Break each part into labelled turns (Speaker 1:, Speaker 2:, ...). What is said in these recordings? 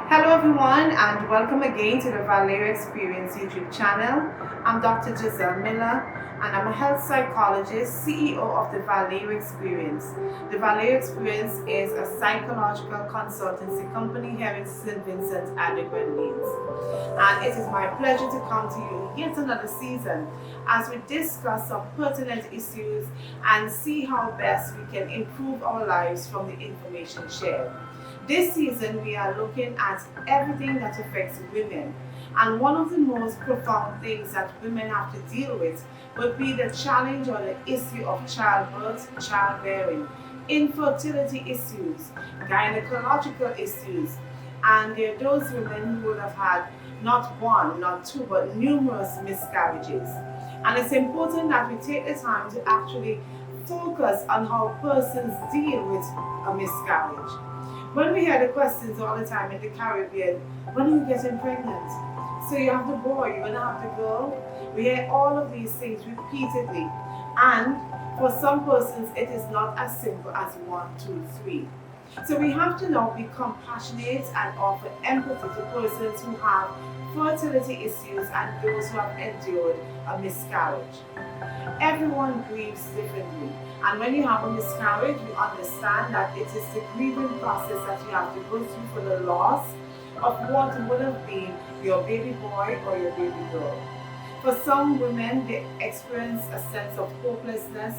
Speaker 1: Hello, everyone, and welcome again to the Valeo Experience YouTube channel. I'm Dr. Giselle Miller, and I'm a health psychologist, CEO of the Valeo Experience. The Valeo Experience is a psychological consultancy company here in St. Vincent and the Grenadines. And it is my pleasure to come to you yet another season as we discuss some pertinent issues and see how best we can improve our lives from the information shared. This season, we are looking at everything that affects women. And one of the most profound things that women have to deal with would be the challenge or the issue of childbirth, childbearing, infertility issues, gynecological issues. And there are those women who would have had not one, not two, but numerous miscarriages. And it's important that we take the time to actually focus on how persons deal with a miscarriage. When we hear the questions all the time in the Caribbean, when are you getting pregnant? So you have the boy, you're gonna have the girl. We hear all of these things repeatedly. And for some persons, it is not as simple as 1, 2, 3. So we have to now be compassionate and offer empathy to persons who have fertility issues and those who have endured a miscarriage. Everyone grieves differently. And when you have a miscarriage, we understand that it is the grieving process that you have to go through for the loss of what would have been your baby boy or your baby girl. For some women, they experience a sense of hopelessness,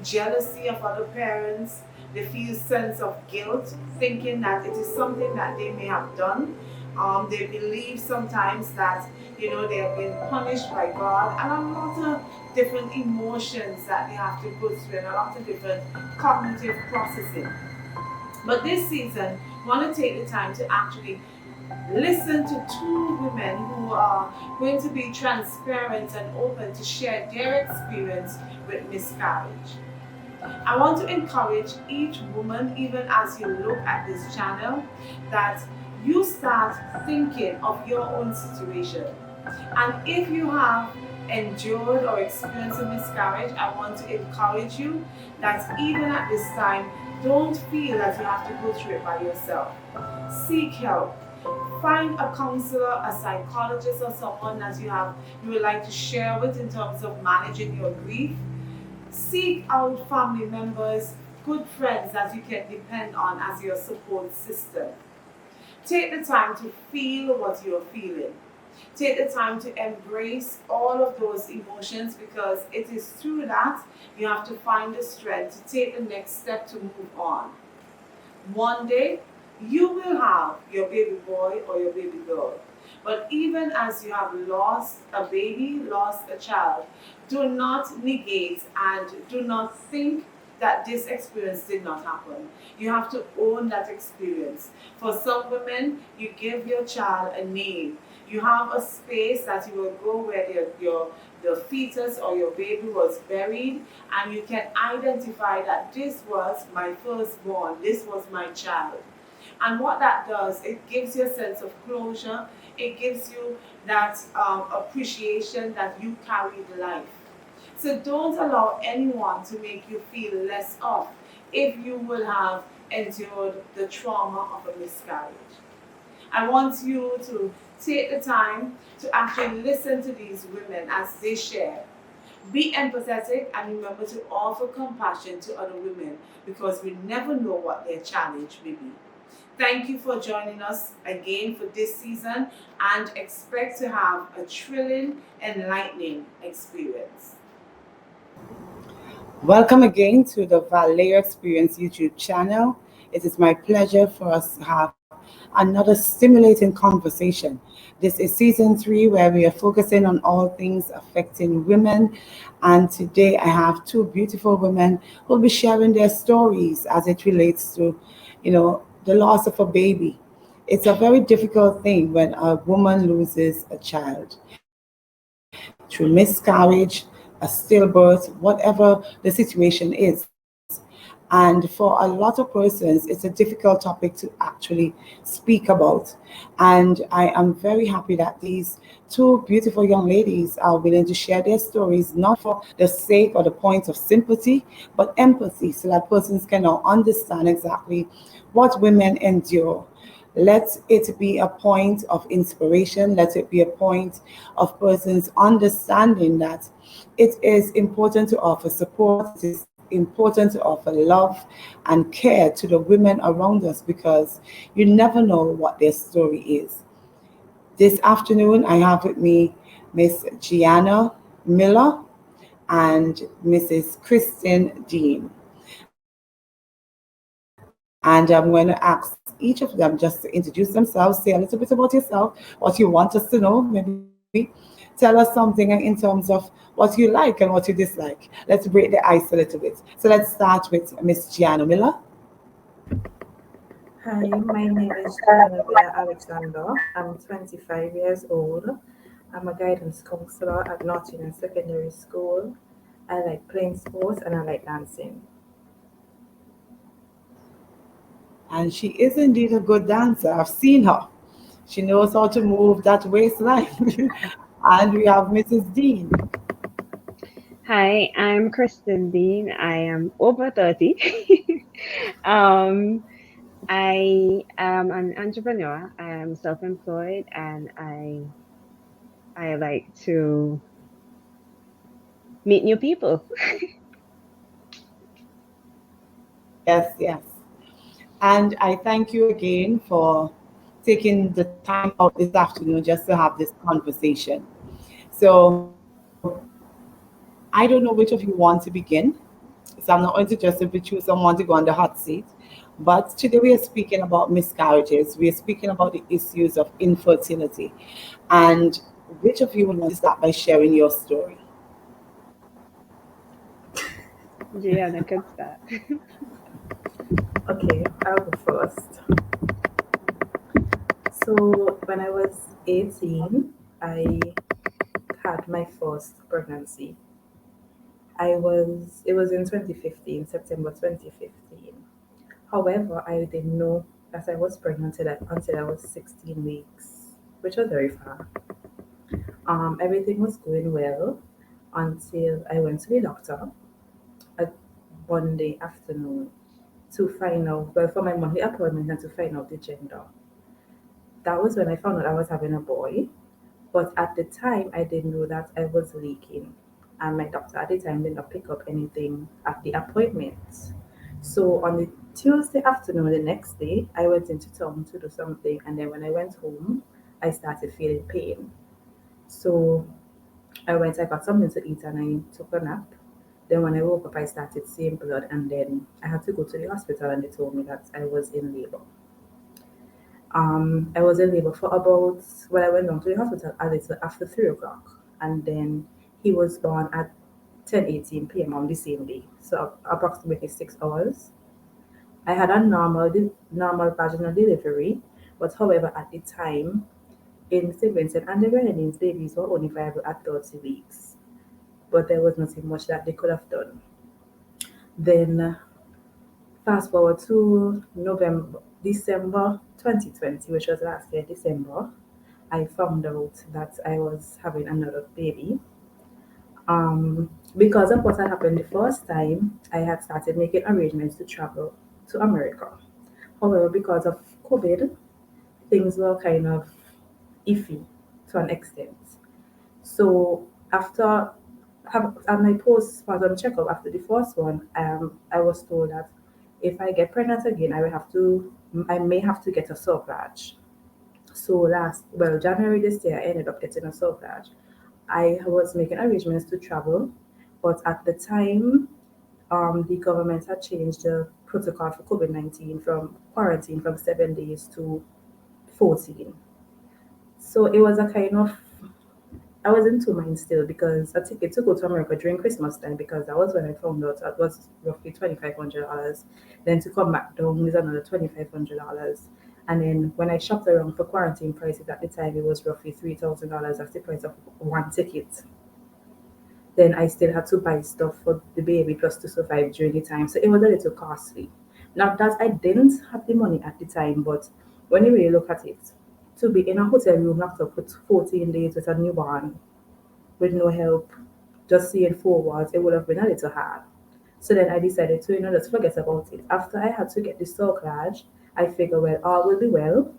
Speaker 1: jealousy of other parents. They feel a sense of guilt, thinking that it is something that they may have done. They believe sometimes that they have been punished by God, and a lot of different emotions that they have to go through, and a lot of different cognitive processing. But this season, I want to take the time to actually listen to two women who are going to be transparent and open to share their experience with miscarriage. I want to encourage each woman, even as you look at this channel, that you start thinking of your own situation. And if you have endured or experienced a miscarriage, I want to encourage you that even at this time, don't feel that you have to go through it by yourself. Seek help. Find a counselor, a psychologist, or someone that you would like to share with in terms of managing your grief. Seek out family members, good friends that you can depend on as your support system. Take the time to feel what you're feeling. Take the time to embrace all of those emotions, because it is through that you have to find the strength to take the next step to move on. One day, you will have your baby boy or your baby girl. But even as you have lost a baby, lost a child, do not negate and do not think that this experience did not happen. You have to own that experience. For some women, you give your child a name. You have a space that you will go where the fetus or your baby was buried, and you can identify that this was my firstborn, this was my child. And what that does, it gives you a sense of closure. It gives you that appreciation that you carried life. So don't allow anyone to make you feel less off if you will have endured the trauma of a miscarriage. I want you to take the time to actually listen to these women as they share. Be empathetic and remember to offer compassion to other women, because we never know what their challenge may be. Thank you for joining us again for this season, and expect to have a thrilling, enlightening experience. Welcome again to the Valeo Experience YouTube channel. It is my pleasure for us to have another stimulating conversation. This is season 3, where we are focusing on all things affecting women. And today I have two beautiful women who will be sharing their stories as it relates to, the loss of a baby.
Speaker 2: It's a very difficult thing when a woman loses a child through miscarriage, a stillbirth, whatever the situation is. And for a lot of persons, it's a difficult topic to actually speak about. And I am very happy that these two beautiful young ladies are willing to share their stories, not for the sake or the point of sympathy, but empathy, so that persons can now understand exactly what women endure. Let it be a point of inspiration. Let it be a point of persons understanding that it is important to offer support. It is important to offer love and care to the women around us because you never know what their story is. This afternoon, I have with me Miss Gianna Miller and Mrs. Kristin Dean. And I'm going to ask each of them just to introduce themselves, say a little bit about yourself, what you want us to know, maybe tell us something in terms of what you like and what you dislike. Let's break the ice a little bit. So let's start with Miss Gianna Miller.
Speaker 3: Hi, my name is Gianna Alexander. I'm 25 years old. I'm a guidance counselor at Nottingham Secondary School. I like playing sports and I like dancing.
Speaker 2: And she is indeed a good dancer. I've seen her. She knows how to move that waistline. And we have Mrs. Dean.
Speaker 4: Hi, I'm Kristin Dean. I am over 30. um, I am an entrepreneur. I am self-employed and I like to meet new people.
Speaker 2: Yes, yes. And I thank you again for taking the time out this afternoon just to have this conversation. So I don't know which of you want to begin. So I'm not going to just simply choose someone to go on the hot seat. But today we are speaking about miscarriages. We are speaking about the issues of infertility. And which of you would want to start by sharing your story?
Speaker 4: Gianna could start.
Speaker 3: Okay, I'll go first. So, when I was 18, I had my first pregnancy. It was in 2015, September 2015. However, I didn't know that I was pregnant until I was 16 weeks, which was very far. Everything was going well until I went to the doctor at Monday afternoon to find out, well, for my monthly appointment and to find out the gender. That was when I found out I was having a boy, but at the time I didn't know that I was leaking. And my doctor at the time did not pick up anything at the appointment. So on the Tuesday afternoon, the next day, I went into town to do something, and then when I went home, I started feeling pain. So I got something to eat and I took a nap. Then when I woke up, I started seeing blood, and then I had to go to the hospital, and they told me that I was in labor. I was in labor for about, well, I went down to the hospital a little after 3 o'clock, and then he was born at 10:18 p.m. on the same day, so approximately 6 hours. I had a normal vaginal delivery, but however, at the time, in St. Vincent and the Grenadines, babies were only viable at 30 weeks, but there was nothing much that they could have done. Then fast forward to December 2020, which was last year, December, I found out that I was having another baby. Because of what had happened the first time, I had started making arrangements to travel to America. However, because of COVID, things were kind of iffy to an extent. So after at my postpartum checkup after the first one, I was told that if I get pregnant again, I may have to get a suffrage. So January this year, I ended up getting a suffrage. I was making arrangements to travel, but at the time, the government had changed the protocol for COVID-19 from quarantine from 7 days to 14. So it was a kind of I was in two minds still because a ticket to go to America during Christmas time, because that was when I found out that was roughly $2,500. Then to come back down is another $2,500. And then when I shopped around for quarantine prices at the time, it was roughly $3,000. That's the price of one ticket. Then I still had to buy stuff for the baby plus to survive during the time. So it was a little costly. Not that I didn't have the money at the time, but when you really look at it, to be in a hotel room locked up for 14 days with a newborn with no help, just seeing four walls, it would have been a little hard. So then I decided to, just forget about it. After I had to get the Stockage, I figured, well, all will be well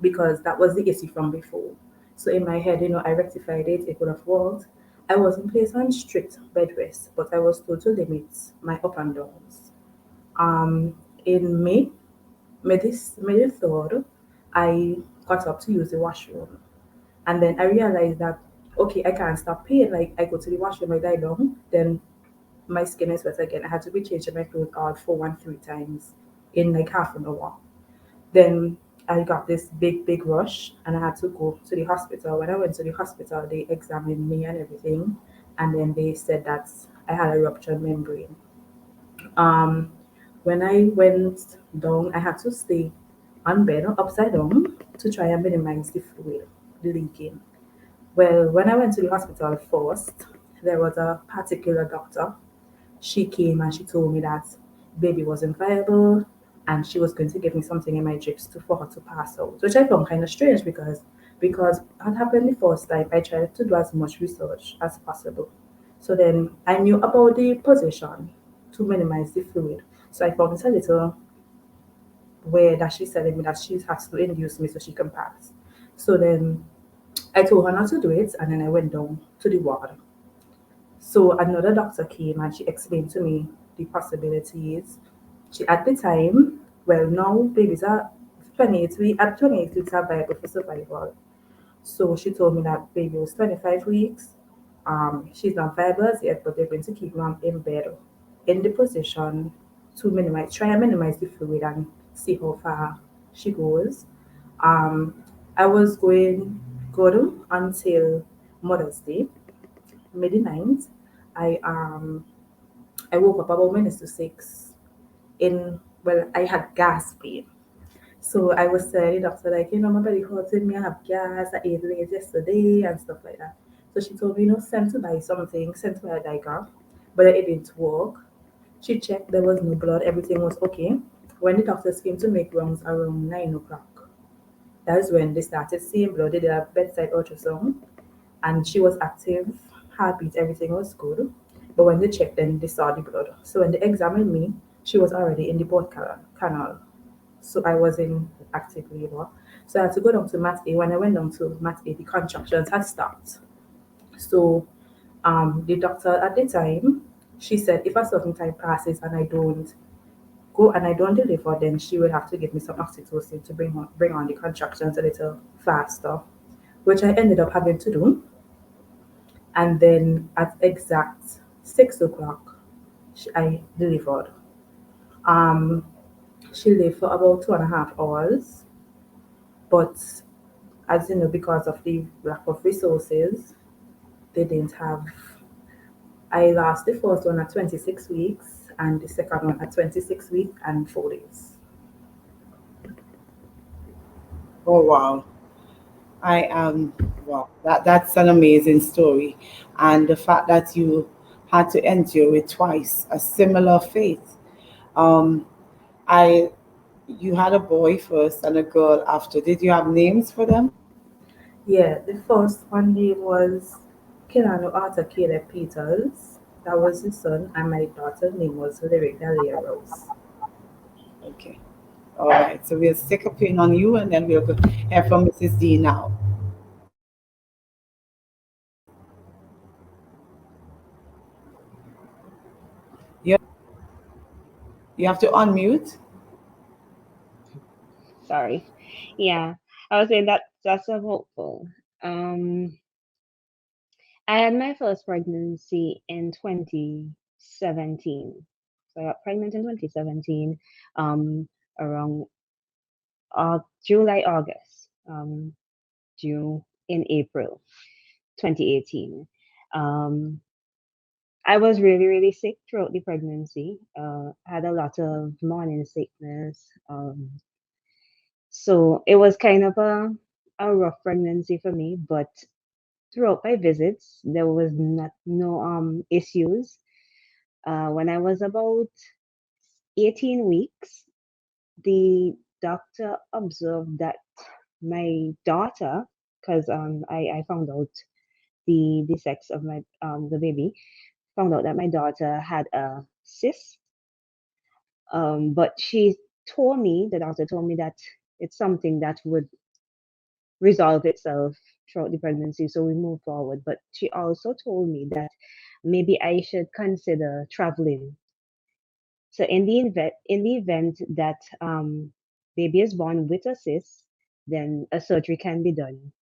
Speaker 3: because that was the issue from before. So in my head, I rectified it. It could have worked. I wasn't placed on strict bed rest, but I was told to limit my up and downs. In May the 3rd, I got up to use the washroom. And then I realized that, okay, I can't stop paying. Like, I go to the washroom, I lie down, then my skin is wet again. I had to be changing my clothes out for 3 times in like half an hour. Then I got this big rush and I had to go to the hospital. When I went to the hospital, they examined me and everything, and then they said that I had a ruptured membrane. Um, when I went down, I had to stay on bed upside down to try and minimize the fluid, the leaking. Well, when I went to the hospital first, there was a particular doctor. She came and she told me that baby wasn't viable and she was going to give me something in my drips for her to pass out, which I found kind of strange because what happened the first time I tried to do as much research as possible. So then I knew about the position to minimize the fluid. So I found it a little weird that she's telling me that she has to induce me so she can pass. So then I told her not to do it and then I went down to the ward. So another doctor came and she explained to me the possibilities. She at the time, well now babies are 28 weeks at 28 weeks are viable for survival. So she told me that baby was 25 weeks. She's not viable as yet, but they're going to keep mom in bed in the position to try and minimize the fluid and see how far she goes. Um, I was going good until Mother's Day, midnight. I um I woke up about minutes to 6 in well, I had gas pain. So I was telling the doctor like, my belly hurting me, I have gas, I ate late yesterday and stuff like that. So she told me, send to buy something, send to buy a diagram. But it didn't work. She checked there was no blood, everything was okay. When the doctors came to make rounds around 9 o'clock, that's when they started seeing blood. They did a bedside ultrasound and she was active, heartbeat, everything was good. But when they checked, then they saw the blood. So when they examined me, she was already in the canal. So I was in active labor. So I had to go down to Mat A. When I went down to Mat A, the contractions had stopped. So the doctor at the time, she said if a certain time passes and I don't go and I don't deliver, then she would have to give me some oxytocin to bring on the contractions a little faster, which I ended up having to do. And then at exact 6 o'clock, I delivered. Um, she lived for about 2.5 hours, but as you know, because of the lack of resources, they didn't have. I lost the first one at 26 weeks and the second one at 26 weeks and 4 days.
Speaker 2: Oh wow. I wow, that's an amazing story. And the fact that you had to endure it twice, a similar fate. Um I you had a boy first and a girl after. Did you have names for them?
Speaker 3: Yeah, the first one name was Kilano Arthur Caleb Peters. That was his son, and my daughter's name was Lyric Dahlia Rose.
Speaker 2: Okay. All right. So we'll stick a pin on you and then we'll hear from Mrs. D now. You, you have to unmute.
Speaker 4: Sorry. Yeah, I was saying that that's so hopeful. Um, I had my first pregnancy in 2017. So I got pregnant in 2017, um, around July, August, due in April 2018. Um, I was really, really sick throughout the pregnancy. Had a lot of morning sickness, So it was kind of a rough pregnancy for me, but throughout my visits, there was not no issues. When I was about 18 weeks, the doctor observed that my daughter, because I found out the sex of my the baby, found out that my daughter had a cyst. But the doctor told me that it's something that would resolve itself throughout the pregnancy, so we move forward. But she also told me that maybe I should consider traveling. So in the event that baby is born with a cyst, then a surgery can be done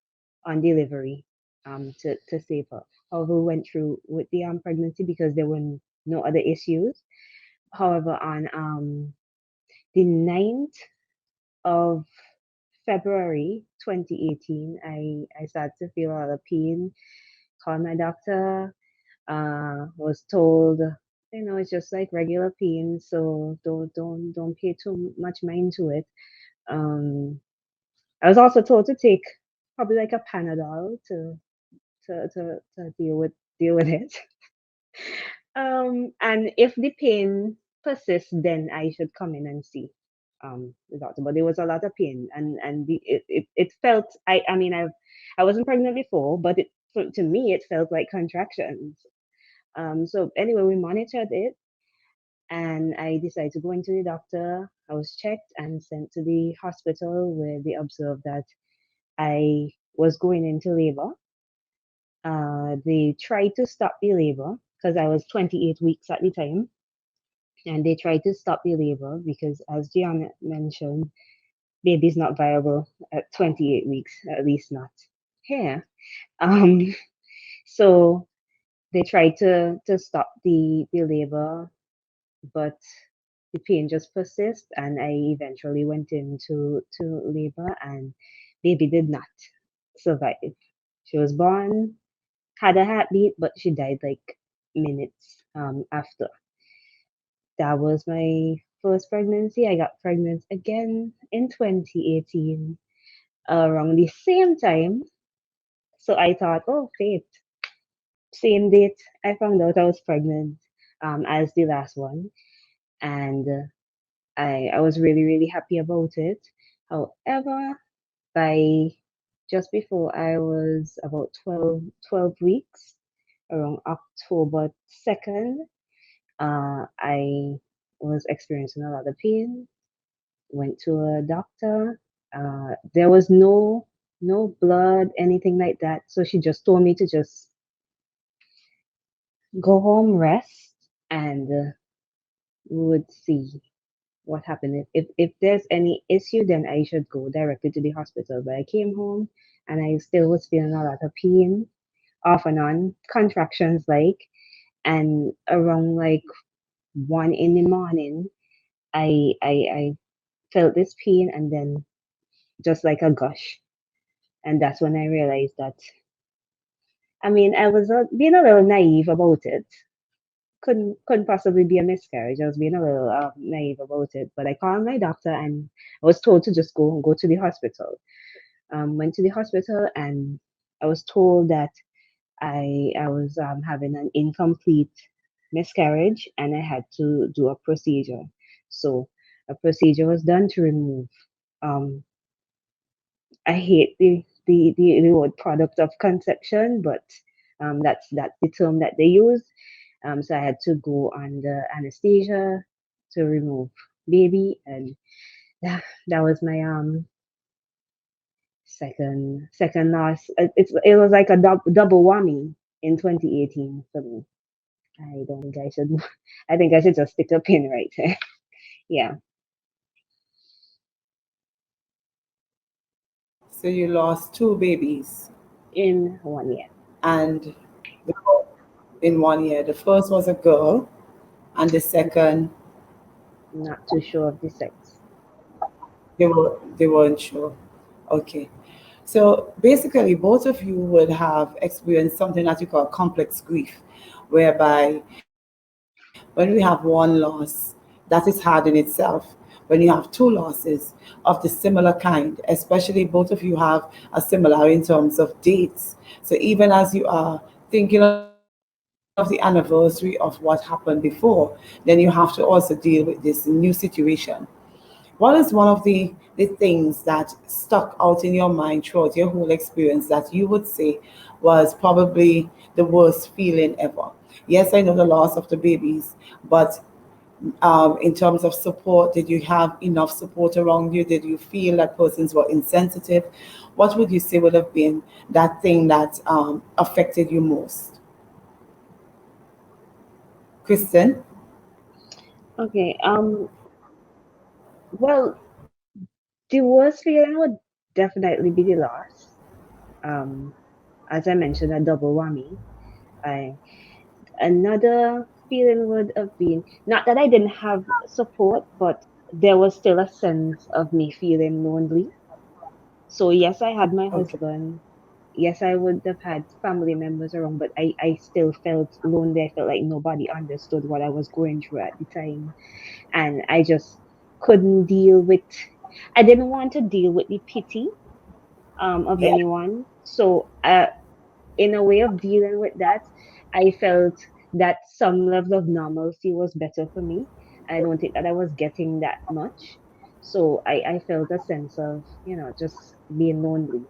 Speaker 4: on delivery to save her. However, we went through with the pregnancy because there were no other issues. However, on the 9th of February 2018, I started to feel a lot of pain. Called my doctor, was told, it's just like regular pain, so don't pay too much mind to it. Um, I was also told to take probably like a Panadol to deal with it. And if the pain persists, then I should come in and see the doctor. But there was a lot of pain, and it felt. I wasn't pregnant before, but to me it felt like contractions. So anyway, we monitored it, and I decided to go into the doctor. I was checked and sent to the hospital where they observed that I was going into labor. They tried to stop the labor because I was 28 weeks at the time, and they tried to stop the labor because, as Gianna mentioned, baby's not viable at 28 weeks, at least not here. Um, so they tried to stop the labor, but the pain just persists, and I eventually went into to labor, and baby did not survive. She was born, had a heartbeat, but she died like minutes after. That was my first pregnancy. I got pregnant again in 2018 around the same time. So I thought, oh, fate. Same date, I found out I was pregnant as the last one. And I was really, really happy about it. However, by just before I was about 12 weeks, around October 2nd, I was experiencing a lot of pain. Went to a doctor. There was no blood, anything like that. So she just told me to just go home, rest, and we would see what happened. If there's any issue, then I should go directly to the hospital. But I came home and I still was feeling a lot of pain, off and on, contractions like, and around like 1 in the morning, I felt this pain and then just like a gush. And that's when I realized that, I was being a little naive about it. Couldn't possibly be a miscarriage. I was being a little naive about it. But I called my doctor and I was told to just go to the hospital. Went to the hospital and I was told that I was having an incomplete miscarriage and I had to do a procedure. So a procedure was done to remove. Um, I hate the word product of conception, but that's the term that they use. So I had to go under anesthesia to remove baby, and that was my second loss. It was like a double whammy in 2018 for me. I don't think I should. I think I should just stick a pin right there. Yeah,
Speaker 2: So you lost two babies,
Speaker 4: in 1 year.
Speaker 2: and the, in 1 year, the first was a girl, and the second
Speaker 4: Not too sure of the sex.
Speaker 2: they weren't sure. Okay. So basically, both of you would have experienced something that we call complex grief, whereby when we have one loss, that is hard in itself. when you have two losses of the similar kind, especially both of you have a similar in terms of dates. So even as you are thinking of the anniversary of what happened before, then you have to also deal with this new situation. What is one of the things that stuck out in your mind throughout your whole experience that you would say was probably the worst feeling ever? Yes, I know the loss of the babies, but in terms of support, did you have enough support around you? Did you feel that persons were insensitive? What would you say would have been that thing that affected you most? Kristen?
Speaker 4: Okay. Well, the worst feeling would definitely be the loss. Um, as I mentioned, a double whammy. I Another feeling would have been not that I didn't have support, but there was still a sense of me feeling lonely. So yes, I had my
Speaker 2: Okay.
Speaker 4: husband. Yes, I would have had family members around, but I still felt lonely. I felt like nobody understood what I was going through at the time. And I just couldn't deal with, I didn't want to deal with the pity of
Speaker 2: Yeah.
Speaker 4: anyone. So in a way of dealing with that, I felt that some level of normalcy was better for me. I don't think that I was getting that much. So I felt a sense of, just being lonely.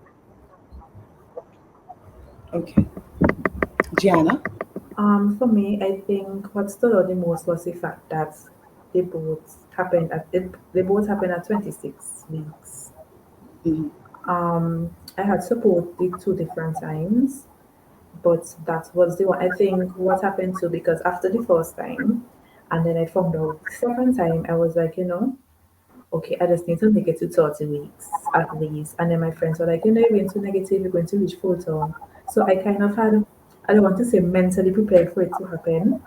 Speaker 2: Okay. Gianna?
Speaker 3: For me, I think what stood out the most was the fact that they both happened at 26 weeks.
Speaker 2: Mhm.
Speaker 3: I had support the two different times, but that was the one. I think what happened too, because after the first time, and then I found out the second time, I was like, okay, I just need to make it to 30 weeks at least. And then my friends were like, you're going to negative, you're going to reach full term. So I kind of had, I don't want to say mentally prepared for it to happen,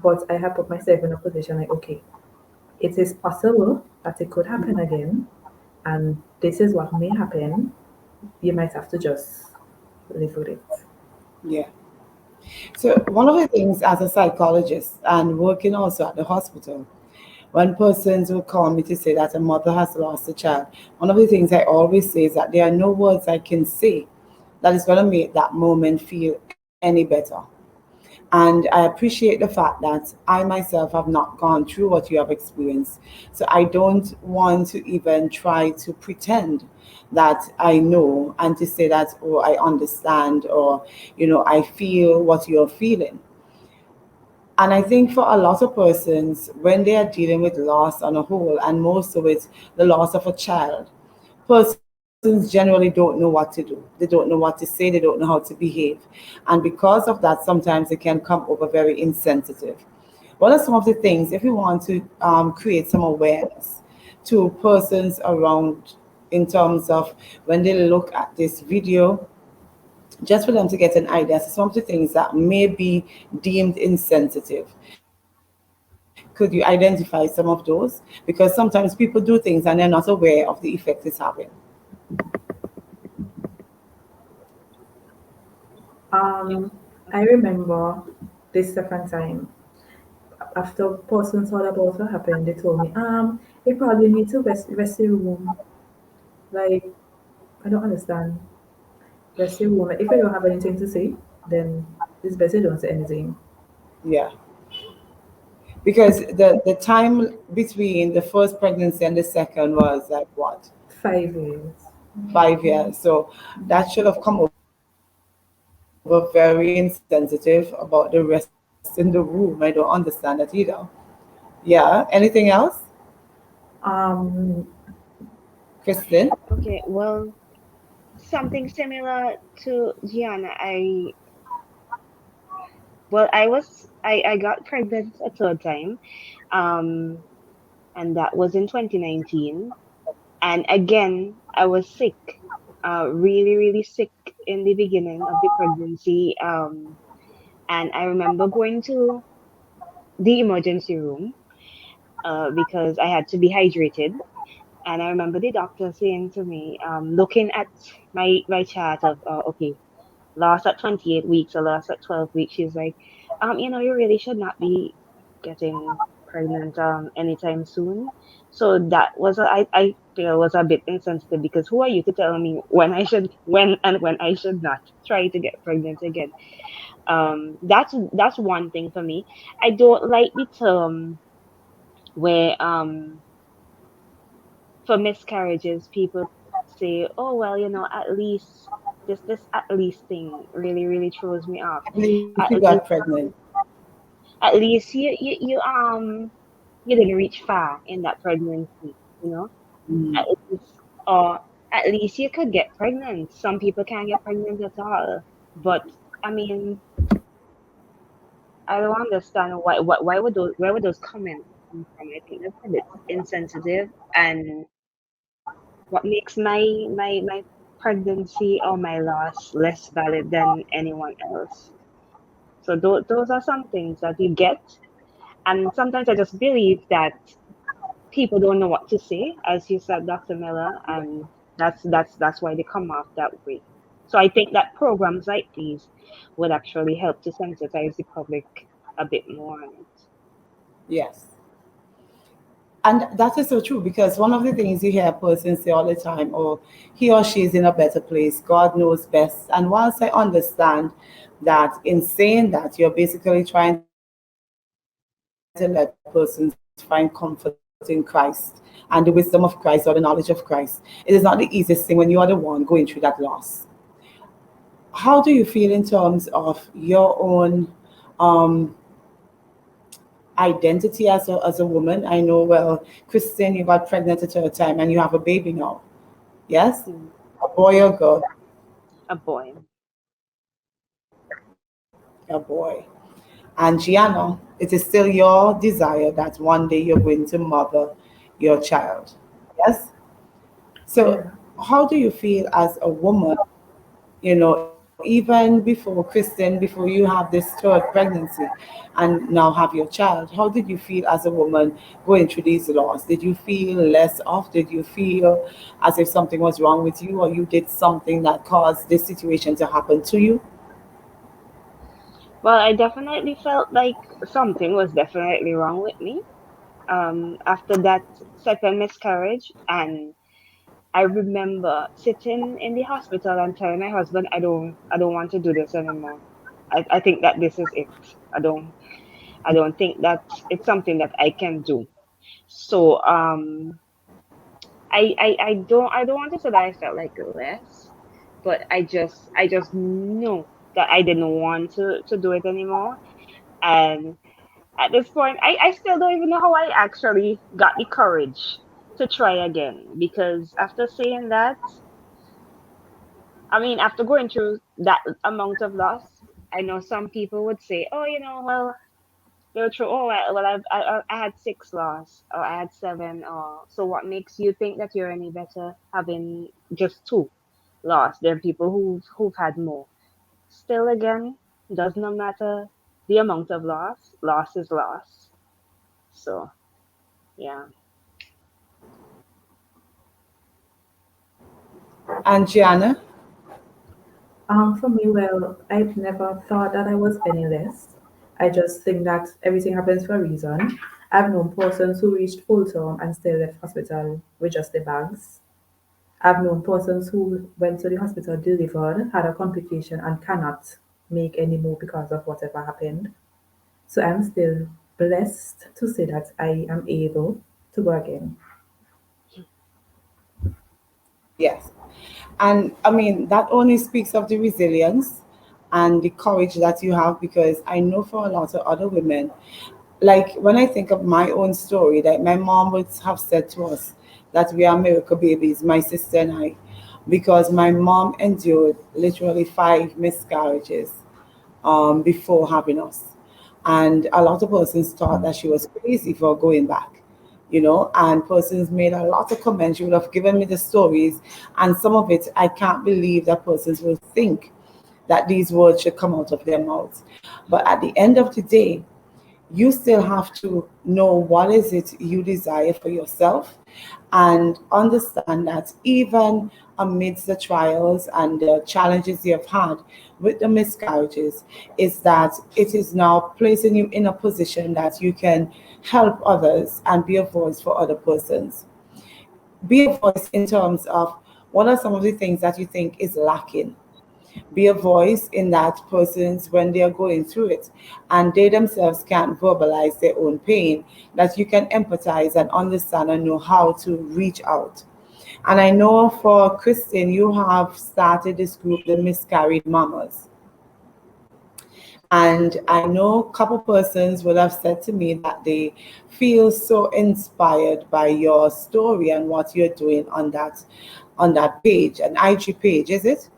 Speaker 3: but I have put myself in a position like, okay, it is possible that it could happen again, and this is what may happen. You might have to just live with it.
Speaker 2: Yeah. So one of the things as a psychologist and working also at the hospital, when persons will call me to say that a mother has lost a child, one of the things I always say is that there are no words I can say that is going to make that moment feel any better. And I appreciate the fact that I myself have not gone through what you have experienced. So I don't want to even try to pretend that I know and to say that, oh, I understand, or, I feel what you're feeling. And I think for a lot of persons, when they are dealing with loss on a whole, and more so with the loss of a child, persons generally don't know what to do. They don't know what to say, they don't know how to behave. And because of that, sometimes it can come over very insensitive. What are some of the things, if you want to create some awareness to persons around in terms of when they look at this video, just for them to get an idea, so some of the things that may be deemed insensitive? Could you identify some of those? Because sometimes people do things and they're not aware of the effect it's having.
Speaker 3: Um, I remember this second time after person thought about what happened, they told me, you probably need to rest your room. Like, I don't understand. Rest your room. Like, if you don't have anything to say, then it's better you don't say anything.
Speaker 2: Yeah. Because the time between the first pregnancy and the second was like what?
Speaker 3: 5 years.
Speaker 2: 5 years. So that should have come over very insensitive about the rest in the room. I don't understand that either. Yeah. Anything else?
Speaker 3: Um,
Speaker 2: Kristen?
Speaker 4: Okay, well, something similar to Gianna. I got pregnant a third time. Um, and that was in 2019. And again, I was sick, really, really sick in the beginning of the pregnancy. And I remember going to the emergency room because I had to be hydrated. And I remember the doctor saying to me, looking at my chart of, okay, lost at 28 weeks or lost at 12 weeks, she's like, you really should not be getting pregnant anytime soon. So that was I feel was a bit insensitive, because who are you to tell me when I should not try to get pregnant again? That's one thing for me. I don't like the term where for miscarriages people say, oh well, at least this at least thing really throws me off.
Speaker 2: At least you
Speaker 4: At
Speaker 2: got
Speaker 4: least
Speaker 2: pregnant.
Speaker 4: at least you didn't reach far in that pregnancy, you know? At
Speaker 2: Mm.
Speaker 4: least, or at least you could get pregnant. Some people can't get pregnant at all. But I mean, I don't understand why would those where would those comments come from? I think that's a bit insensitive. And what makes my pregnancy or my loss less valid than anyone else? So those are some things that you get, and sometimes I just believe that people don't know what to say, as you said, Dr. Miller, and that's why they come off that way. So I think that programs like these would actually help to sensitize the public a bit more on it.
Speaker 2: Yes. And that is so true, because one of the things you hear a person say all the time, oh, he or she is in a better place, God knows best. And once I understand that in saying that, you're basically trying to let persons find comfort in Christ and the wisdom of Christ or the knowledge of Christ. It is not the easiest thing when you are the one going through that loss. How do you feel in terms of your own um, identity as a woman? I know, well, Kristin, you got pregnant at her time and you have a baby now. Yes?
Speaker 4: Mm,
Speaker 2: A boy or girl?
Speaker 4: a boy.
Speaker 2: A boy. And Gianna, it is still your desire that one day you're going to mother your child. Yes? So,
Speaker 3: Yeah.
Speaker 2: how do you feel as a woman, even before Kristen, before you have this third pregnancy and now have your child, how did you feel as a woman going through these laws? Did you feel less off? Did you feel as if something was wrong with you, or you did something that caused this situation to happen to you?
Speaker 4: Well, I definitely felt like something was definitely wrong with me. After that second miscarriage, and I remember sitting in the hospital and telling my husband, I don't want to do this anymore. I think that this is it. I don't I don't think that it's something that I can do. So I don't want to say that I felt like less, but I just knew that I didn't want to do it anymore. And at this point, I still don't even know how I actually got the courage to try again, because after saying that, I mean, after going through that amount of loss, I know some people would say, oh, well, they're true. Oh, well, I had six loss, or I had seven, or so. What makes you think that you're any better having just two loss than people who've had more? Still, again, does not matter the amount of loss. Loss is loss. So yeah.
Speaker 2: And Gianna?
Speaker 3: For me, well, I've never thought that I was any less. I just think that everything happens for a reason. I've known persons who reached full term and still left hospital with just their bags. I've known persons who went to the hospital, delivered, had a complication, and cannot make any more because of whatever happened. So I'm still blessed to say that I am able to go again.
Speaker 2: Yes. And I mean, that only speaks of the resilience and the courage that you have, because I know for a lot of other women, like when I think of my own story, that my mom would have said to us that we are miracle babies, my sister and I, because my mom endured literally 5 miscarriages before having us. And a lot of persons thought that she was crazy for going back, and persons made a lot of comments. She would have given me the stories, and some of it, I can't believe that persons will think that these words should come out of their mouths. But at the end of the day, you still have to know what is it you desire for yourself, and understand that even amidst the trials and the challenges you have had with the miscarriages, is that it is now placing you in a position that you can help others and be a voice for other persons. Be a voice in terms of what are some of the things that you think is lacking. Be a voice in that person's when they are going through it and they themselves can't verbalize their own pain, that you can empathize and understand and know how to reach out. And I know for Kristin, you have started this group, the Miscarried Mamas. And I know a couple persons would have said to me that they feel so inspired by your story and what you're doing on that page, an IG page, is it?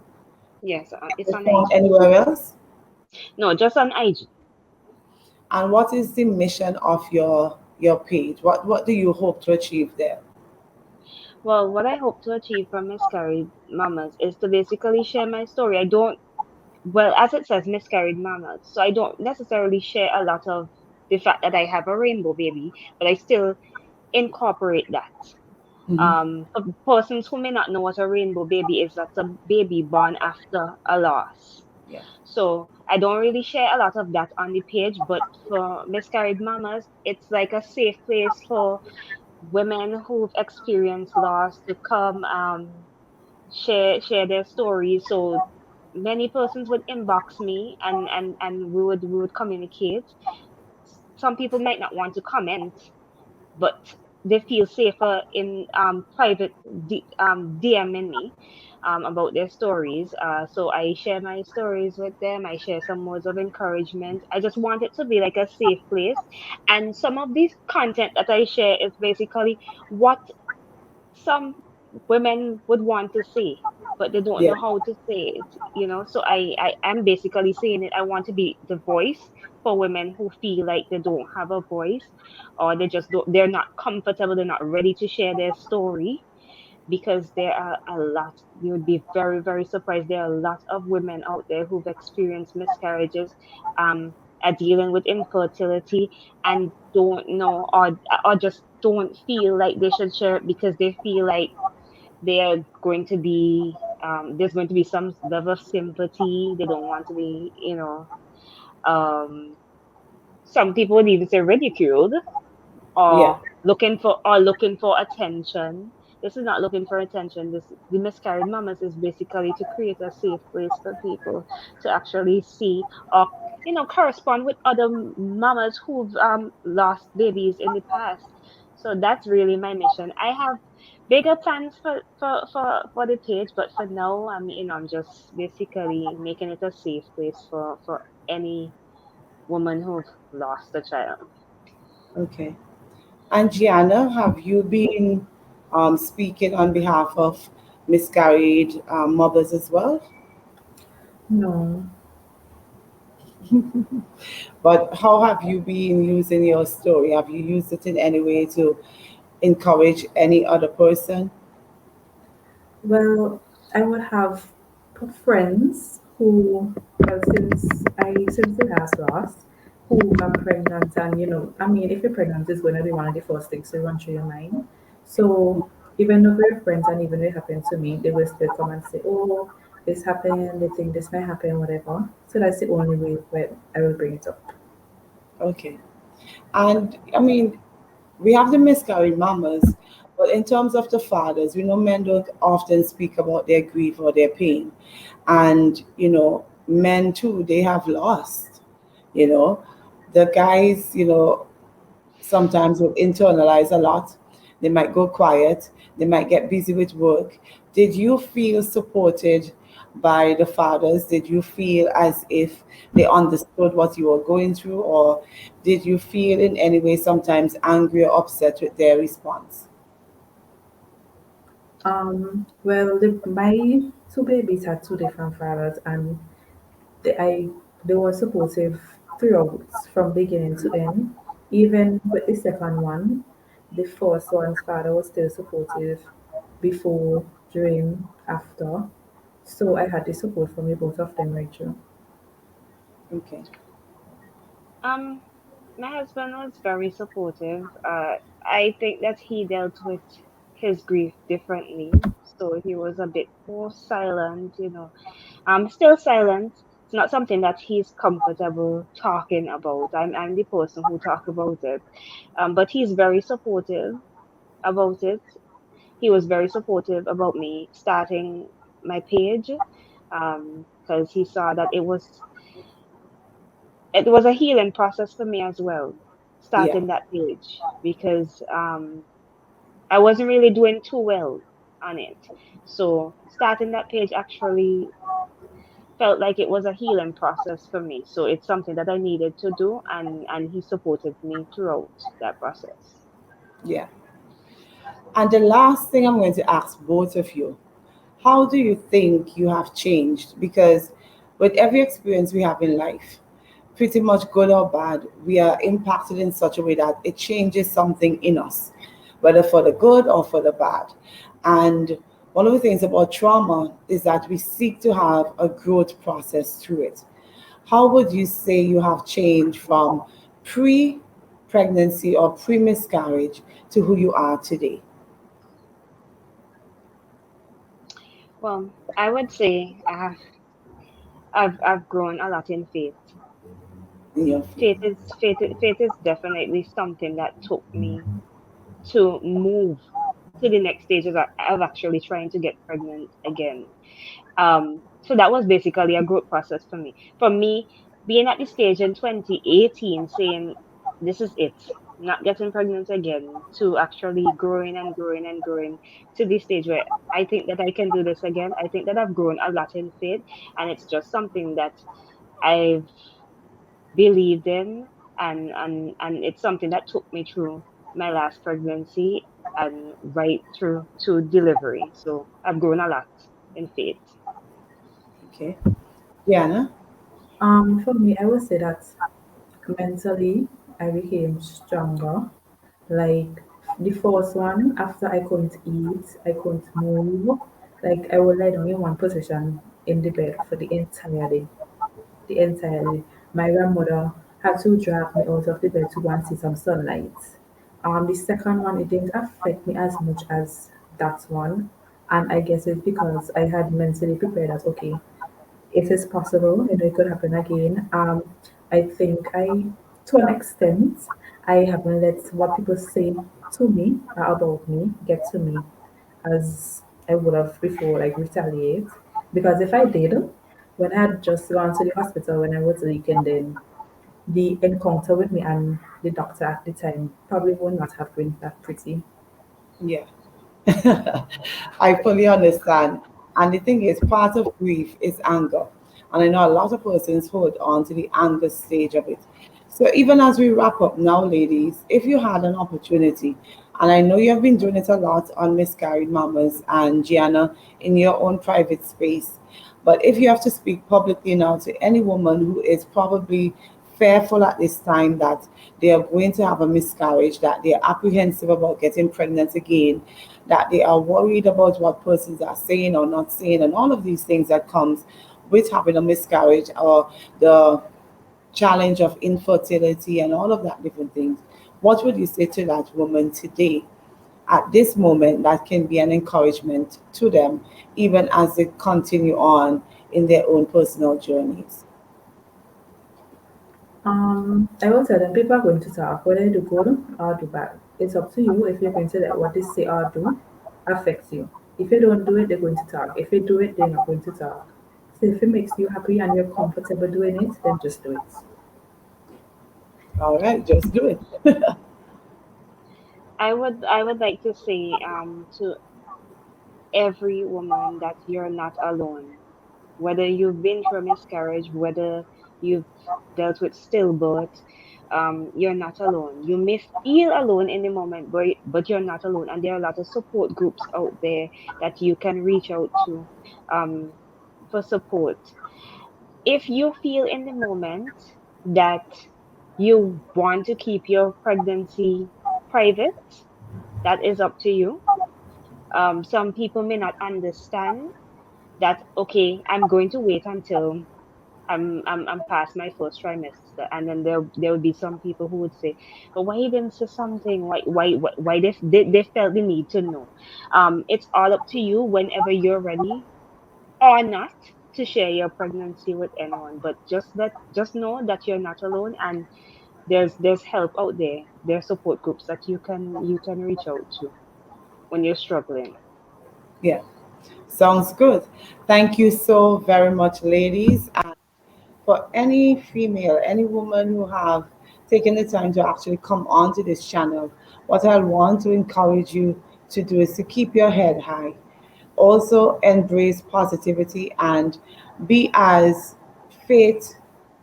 Speaker 4: Yes, it's
Speaker 2: Is it
Speaker 4: on
Speaker 2: found
Speaker 4: IG.
Speaker 2: anywhere else?
Speaker 4: No, just on IG.
Speaker 2: And what is the mission of your page? What do you hope to achieve there?
Speaker 4: Well, what I hope to achieve from miscarried mamas is to basically share my story. I don't, well, as it says, miscarried mamas, so I don't necessarily share a lot of the fact that I have a rainbow baby, but I still incorporate that.
Speaker 2: Hmm.
Speaker 4: For persons who may not know what a rainbow baby is, that's a baby born after a loss.
Speaker 2: Yeah.
Speaker 4: So I don't really share a lot of that on the page, but for miscarried mamas, it's like a safe place for women who've experienced loss to come share their stories. So many persons would inbox me, and we would communicate. Some people might not want to comment, but they feel safer in private DMing me about their stories. So I share my stories with them. I share some words of encouragement. I just want it to be like a safe place. And some of these content that I share is basically what some women would want to say, but they don't
Speaker 2: Yeah.
Speaker 4: know how to say it. So I am basically saying it. I want to be the voice for women who feel like they don't have a voice, or they're not comfortable, they're not ready to share their story, because there are a lot, you would be very, very surprised. There are a lot of women out there who've experienced miscarriages, um, are dealing with infertility, and don't know, or just don't feel like they should share it because they feel like they are going to be, there's going to be some level of sympathy. They don't want to be, um, some people would even say ridiculed,
Speaker 2: Yeah.
Speaker 4: or looking for attention. This is not looking for attention. The miscarried mamas is basically to create a safe place for people to actually see, or correspond with other mamas who've lost babies in the past. So that's really my mission. I have bigger plans for the page, but for now, I'm just basically making it a safe place for any woman who've lost a child.
Speaker 2: Okay. And Gianna, have you been speaking on behalf of miscarried mothers as well?
Speaker 3: No.
Speaker 2: But how have you been using your story? Have you used it in any way to encourage any other person?
Speaker 3: Well, I would have friends who, well, since the last lost, who are pregnant, and I mean, if you're pregnant, it's going to be one of the first things to run through your mind. So even though we're friends, and even if it happened to me, they will still come and say, "Oh, this happened. They think this might happen, whatever." So that's the only way where I will bring it up.
Speaker 2: Okay. And I mean, we have the miscarried mamas, but in terms of the fathers, we know men don't often speak about their grief or their pain. And, men too, they have lost, you know. The guys, sometimes will internalize a lot. They might go quiet. They might get busy with work. Did you feel supported by the fathers? Did you feel as if they understood what you were going through? Or did you feel in any way sometimes angry or upset with their response?
Speaker 3: Well, my two babies had two different fathers, and they, I, they were supportive throughout from beginning to end. Even with the second one, the first one's father was still supportive before, during, after. So I had the support from the both of them right through.
Speaker 2: Okay.
Speaker 4: Um, my husband was very supportive. I think that he dealt with his grief differently. So he was a bit more silent, you know. Still silent. It's not something that he's comfortable talking about. I'm the person who talk about it. But he's very supportive about it. He was very supportive about me starting my page, because he saw that it was a healing process for me as well,
Speaker 2: Yeah,
Speaker 4: starting that page, because I wasn't really doing too well on it. So starting that page actually felt like it was a healing process for me. So it's something that I needed to do, and he supported me throughout that process.
Speaker 2: yeah. And the last thing I'm going to ask both of you, how do you think you have changed? Because with every experience we have in life, pretty much good or bad, we are impacted in such a way that it changes something in us, whether for the good or for the bad. And one of the things about trauma is that we seek to have a growth process through it. How would you say you have changed from pre pregnancy or pre miscarriage to who you are today?
Speaker 4: Well, I would say I've grown a lot in faith.
Speaker 2: In your
Speaker 4: Faith is definitely something that took me to move to the next stage of actually trying to get pregnant again. So that was basically a growth process for me. For me, being at the stage in 2018 saying, this is it, not getting pregnant again, to actually growing and growing and growing to the stage where I think that I can do this again. I think that I've grown a lot in faith, and it's just something that I've believed in, and it's something that took me through my last pregnancy and right through to delivery. So I've grown a lot in faith.
Speaker 2: okay. Gianna?
Speaker 3: For me, I would say that mentally I became stronger. Like the first one, after I couldn't eat, I couldn't move. Like I would lie down in one position in the bed for the entire day. The entire day. My grandmother had to drag me out of the bed to go and see some sunlight. The second one, it didn't affect me as much as that one. And I guess it's because I had mentally prepared that, okay, it is possible, it could happen again. I think to an extent, I haven't let what people say to me about me get to me as I would have before, like retaliate. Because if I did, when I had just gone to the hospital when I was weak, and then the encounter with me and the doctor at the time probably would not have been that pretty.
Speaker 2: Yeah. I fully understand. And the thing is, part of grief is anger. And I know a lot of persons hold on to the anger stage of it. So even as we wrap up now, ladies, if you had an opportunity, and I know you have been doing it a lot on miscarried mamas and Gianna in your own private space, but if you have to speak publicly now to any woman who is probably fearful at this time that they are going to have a miscarriage, that they are apprehensive about getting pregnant again, that they are worried about what persons are saying or not saying, and all of these things that comes with having a miscarriage or the challenge of infertility and all of that different things. What would you say to that woman today at this moment that can be an encouragement to them even as they continue on in their own personal journeys?
Speaker 3: I will tell them people are going to talk, whether you do good or do bad. It's up to you if you're going to let what they say or do affects you. If you don't do it, they're going to talk. If you do it, they're not going to talk. So if it makes you happy and you're comfortable doing it, then just do it.
Speaker 2: All right, just do it.
Speaker 4: I would like to say to every woman that you're not alone. Whether you've been through a miscarriage, whether you've dealt with stillbirth, you're not alone. You may feel alone in the moment, but you're not alone. And there are a lot of support groups out there that you can reach out to um, for support. If you feel in the moment that you want to keep your pregnancy private, that is up to you. Some people may not understand that, okay, I'm going to wait until I'm past my first trimester, and then there would be some people who would say, but why you didn't say something? Why they felt the need to know. It's all up to you whenever you're ready or not to share your pregnancy with anyone. But just know that you're not alone, and there's help out there. There's support groups that you can reach out to when you're struggling.
Speaker 2: Yeah, sounds good. Thank you so very much, ladies. And for any female, any woman who have taken the time to actually come onto this channel, what I want to encourage you to do is to keep your head high. Also embrace positivity and be as faith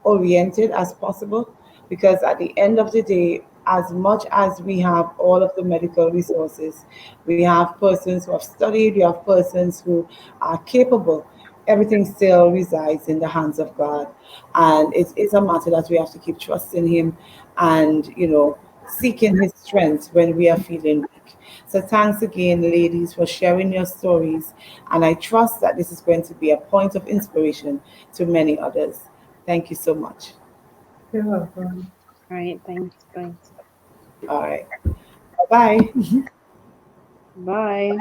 Speaker 2: oriented as possible, because at the end of the day, as much as we have all of the medical resources, we have persons who have studied, we have persons who are capable, everything still resides in the hands of God. And it is a matter that we have to keep trusting Him and, seeking His strength when we are feeling weak. So, thanks again, ladies, for sharing your stories. And I trust that this is going to be a point of inspiration to many others. Thank you so much.
Speaker 3: You're welcome.
Speaker 4: All right, thanks. Bye.
Speaker 2: All right. Bye bye.
Speaker 4: Bye.